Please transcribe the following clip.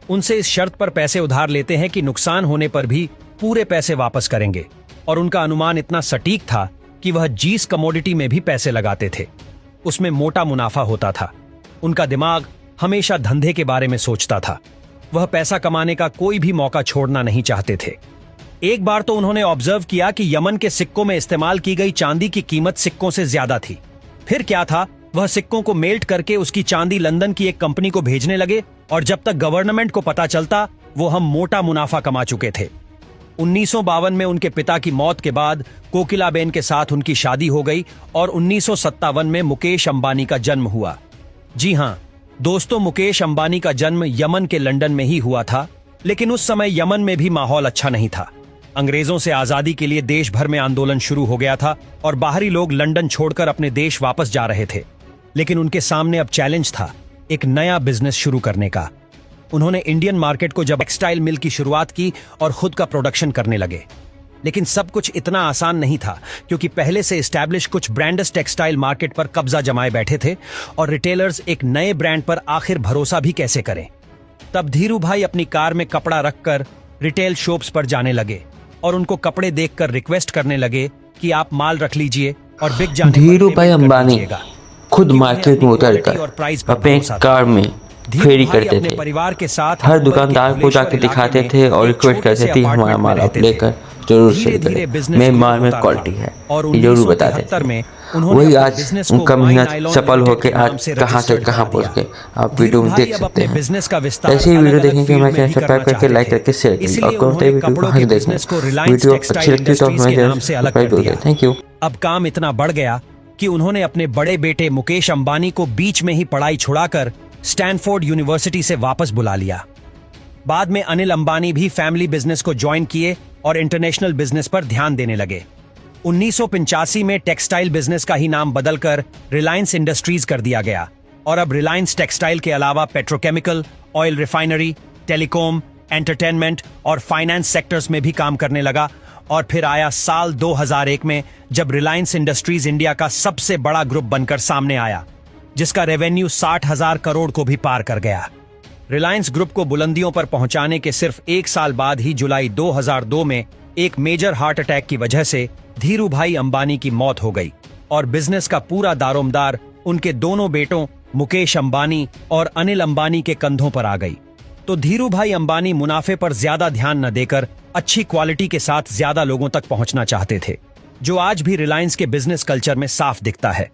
उनसे इस शर्त पर पैसे उधार लेते हैं कि नुकसान होने पर भी पूरे पैसे वापस करेंगे, और उनका अनुमान इतना सटीक था कि वह जिस कमोडिटी में भी पैसे लगाते थे उसमें मोटा मुनाफा होता था। उनका दिमाग हमेशा धंधे के बारे में सोचता था। वह पैसा कमाने का कोई भी मौका छोड़ना नहीं चाहते थे। एक बार तो उन्होंने ऑब्जर्व किया कि यमन के सिक्कों में इस्तेमाल की गई चांदी की कीमत सिक्कों से ज्यादा थी। फिर क्या था, वह सिक्कों को मेल्ट करके उसकी चांदी लंदन की एक कंपनी को भेजने लगे, और जब तक गवर्नमेंट को पता चलता वो हम मोटा मुनाफा कमा चुके थे। 1952 में उनके पिता की मौत के बाद कोकिलाबेन के साथ उनकी शादी हो गई और 1957 में मुकेश अंबानी का जन्म हुआ। जी हां दोस्तों, मुकेश अंबानी का जन्म यमन के लंदन में ही हुआ था, लेकिन उस समय यमन में भी माहौल अच्छा नहीं था। अंग्रेजों से आजादी के लिए देश भर में आंदोलन शुरू हो गया था और बाहरी लोग लंदन छोड़कर अपने देश वापस जा रहे थे। लेकिन उनके सामने अब चैलेंज था एक नया बिजनेस शुरू करने का। उन्होंने इंडियन मार्केट को जब टेक्सटाइल मिल की शुरुआत की और खुद का प्रोडक्शन करने लगे। लेकिन सब कुछ इतना आसान नहीं था, क्योंकि पहले से एस्टैब्लिश कुछ ब्रांड्स टेक्सटाइल मार्केट पर कब्जा जमाए बैठे थे और रिटेलर्स एक नए ब्रांड पर आखिर भरोसा भी कैसे करें। तब धीरू भाई अपनी कार में कपड़ा रखकर रिटेल शॉप्स पर जाने लगे और उनको कपड़े देखकर रिक्वेस्ट करने लगे कि आप माल रख लीजिए और बिक जाने पर धीरू भाई पेमेंट कर अंबानी दीजिएगा। खुद मार्केट में उतरकर अपने कार में फेरी करते थे। परिवार के साथ हर दुकानदार को जाके दिखाते थे और रिक्वेस्ट करते थे हमारा माल आप लेकर जरूर सेल करें, मेरे माल में क्वालिटी है, ये जरूर बताते थे। वही आज उनका मेहनत सफल होकर आज कहां से कहां पहुंच गए, आप वीडियो में देख सकते हैं। ऐसे ही वीडियो देखने के हमारे चैनल सब्सक्राइब करके लाइक करके शेयर करें और कमेंट वीडियो को देखें। वीडियो अच्छी लगती है तो हमारे चैनल सब्सक्राइब कर दें। Thank you. अब काम इतना बढ़ गया कि उन्होंने अपने बड़े बेटे मुकेश अंबानी को बीच में ही पढ़ाई छुड़ाकर स्टैनफोर्ड यूनिवर्सिटी से वापस बुला लिया। बाद में अनिल अंबानी भी फैमिली बिजनेस को ज्वाइन किए और इंटरनेशनल बिजनेस पर ध्यान देने लगे। 1985 में टेक्सटाइल बिजनेस का ही नाम बदलकर रिलायंस इंडस्ट्रीज कर दिया गया और अब रिलायंस टेक्सटाइल के अलावा petrochemical, oil refinery, telecom, entertainment और फाइनेंस सेक्टर्स में भी काम करने लगा। और फिर आया साल 2001 में, जब रिलायंस इंडस्ट्रीज इंडिया का सबसे बड़ा ग्रुप बनकर सामने आया, जिसका रेवेन्यू 60,000 करोड़ को भी पार कर गया। रिलायंस ग्रुप को बुलंदियों पर पहुंचाने के सिर्फ एक साल बाद ही जुलाई 2002 में एक मेजर हार्ट अटैक की वजह से धीरू भाई अंबानी की मौत हो गई और बिजनेस का पूरा दारोमदार उनके दोनों बेटों मुकेश अंबानी और अनिल अंबानी के कंधों पर आ गई। तो धीरू भाई अंबानी मुनाफे पर ज्यादा ध्यान न देकर अच्छी क्वालिटी के साथ ज्यादा लोगों तक पहुंचना चाहते थे, जो आज भी रिलायंस के बिजनेस कल्चर में साफ दिखता है।